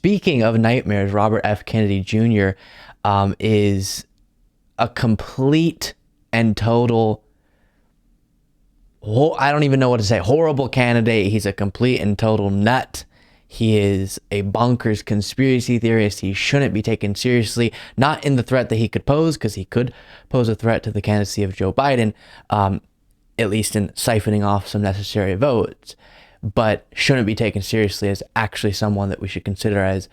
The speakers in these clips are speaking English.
speaking of nightmares, Robert F. Kennedy Jr. Is a complete and total, I don't even know what to say, horrible candidate. He's a complete and total nut. He is a bonkers conspiracy theorist. He shouldn't be taken seriously, not in the threat that he could pose, because he could pose a threat to the candidacy of Joe Biden, at least in siphoning off some necessary votes, but shouldn't be taken seriously as actually someone that we should consider as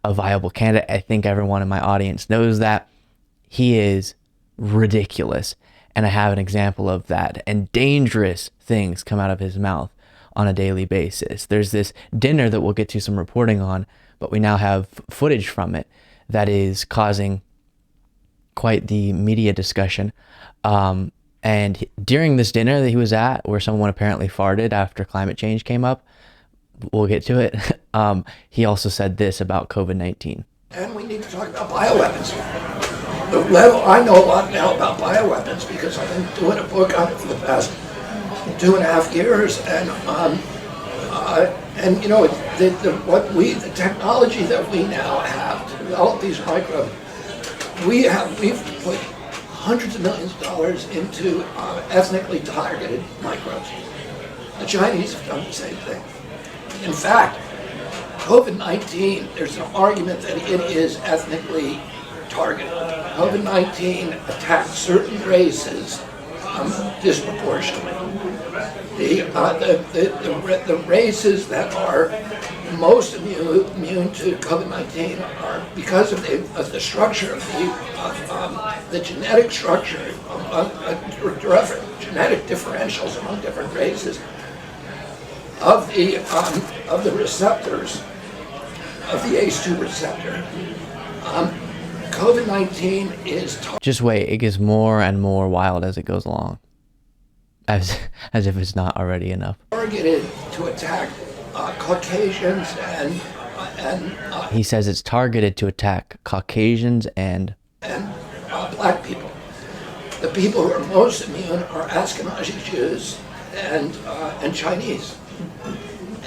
a viable candidate. I think everyone in my audience knows that. He is ridiculous, and I have an example of that, and dangerous things come out of his mouth on a daily basis. There's this dinner that we'll get to some reporting on, but we now have footage from it that is causing quite the media discussion. And during this dinner that he was at, where someone apparently farted after climate change came up, we'll get to it, he also said this about COVID-19. And we need to talk about bioweapons. The level, I know a lot now about bioweapons because I've been doing a book on it for the past 2.5 years, and you know, the technology that we now have to develop these microbes, we've put hundreds of millions of dollars into ethnically targeted microbes. The Chinese have done the same thing. In fact, COVID-19, there's an argument that it is ethnically targeted. COVID-19 attacks certain races disproportionately. The races that are most immune to COVID-19 are because of the structure of the genetic structure, genetic differentials among different races of the receptors of the ACE2 receptor. COVID-19 is just wait, it gets more and more wild as it goes along, as if it's not already enough. Targeted to attack Caucasians and he says it's targeted to attack Caucasians and black people. The people who are most immune are Ashkenazi Jews and Chinese.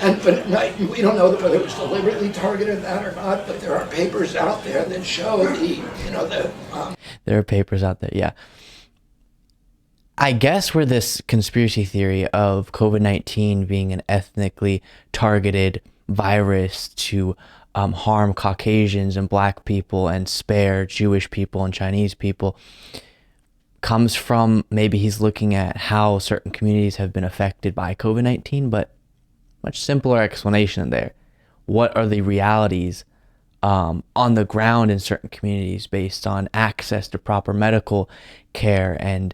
But we don't know whether it was deliberately targeted that or not, but there are papers out there that show there are papers out there, yeah. I guess where this conspiracy theory of COVID-19 being an ethnically targeted virus to harm Caucasians and black people and spare Jewish people and Chinese people comes from, maybe he's looking at how certain communities have been affected by COVID-19, but much simpler explanation there. What are the realities on the ground in certain communities based on access to proper medical care and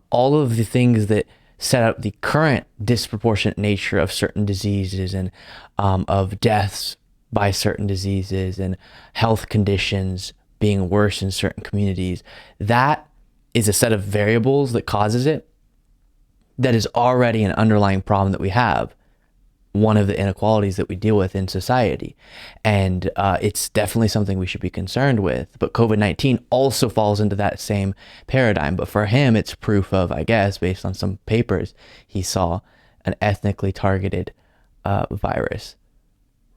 all of the things that set up the current disproportionate nature of certain diseases and of deaths by certain diseases and health conditions being worse in certain communities. That is a set of variables that causes it. That is already an underlying problem that we have. One of the inequalities that we deal with in society. And it's definitely something we should be concerned with. But COVID-19 also falls into that same paradigm. But for him, it's proof of, I guess, based on some papers he saw, an ethnically targeted virus.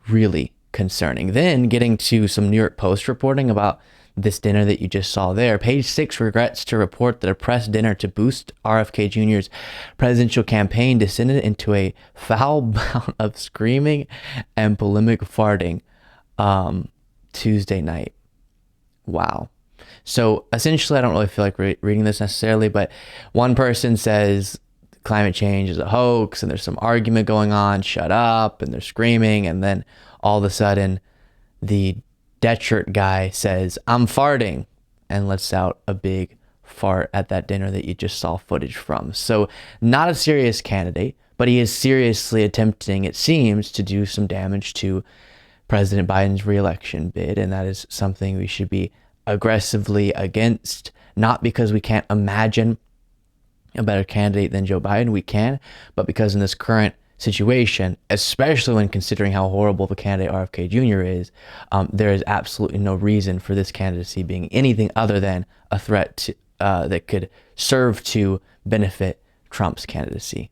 Really concerning. Then getting to some New York Post reporting about this dinner that you just saw there. Page 6 regrets to report that a press dinner to boost RFK Jr.'s presidential campaign descended into a foul bout of screaming and polemic farting Tuesday night. Wow. So essentially, I don't really feel like reading this necessarily, but one person says climate change is a hoax and there's some argument going on, shut up, and they're screaming, and then all of a sudden the Detchert guy says, I'm farting, and lets out a big fart at that dinner that you just saw footage from. So not a serious candidate, but he is seriously attempting, it seems, to do some damage to President Biden's reelection bid, and that is something we should be aggressively against, not because we can't imagine a better candidate than Joe Biden, we can, but because in this current situation, especially when considering how horrible the candidate RFK Jr. is, there is absolutely no reason for this candidacy being anything other than a threat to, that could serve to benefit Trump's candidacy.